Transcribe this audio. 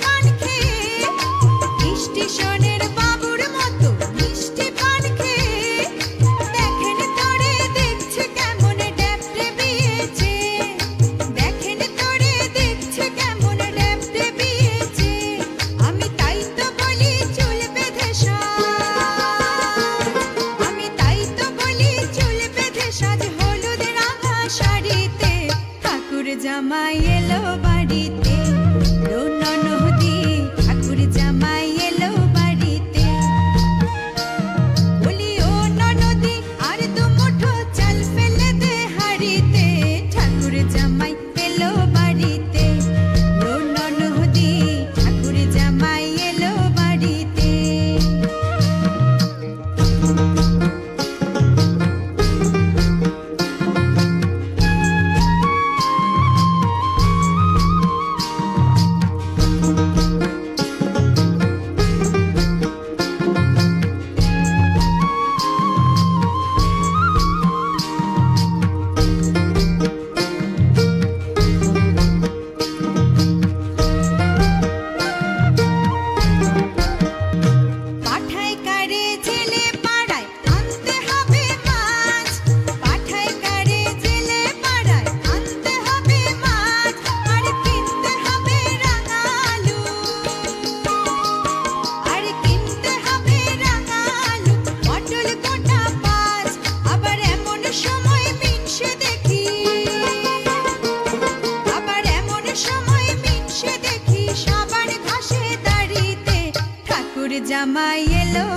পান খেয়ে, স্টেশনের বাবুর মতো মিষ্টি পান খেয়ে, দেখেন তোরে দেখছে কেমন ড্যাপটে বিয়েছে, দেখেন তোরে দেখছে কেমন ড্যাপটে বিয়েছে। আমি তাই তো বলি চুল বেঁধে সাজ, আমি তাই তো বলি চুল বেঁধে সাজ, হলুদ রাঙা শাড়িতে ঠাকুর জামাই এলো বাড়িতে, ও ননদি ঠাকুর জামাই এলো বাড়িতে। বলি ও ননদি আর দু মুঠো চাল ফেলে দে হাঁড়িতে, ঠাকুর জামাই এলো বাড়িতে, ও ননদি ঠাকুর জামাই এলো বাড়িতে। পাঠায় কারে জেলে পাড়ায় আনতে হবে মাছ, পাঠায় কারে জেলে পাড়ায় আনতে হবে মাছ, আর কিনতে হবে রাঙালু, আর কিনতে হবে রাঙালু, পটল গোটা পাঁচ। আবার এমন সময় মিনসে দেখি, আবার এমন সময় মিনসে দেখি, সবার ঘাসে দাঁড়িতে ঠাকুর জামাই এলো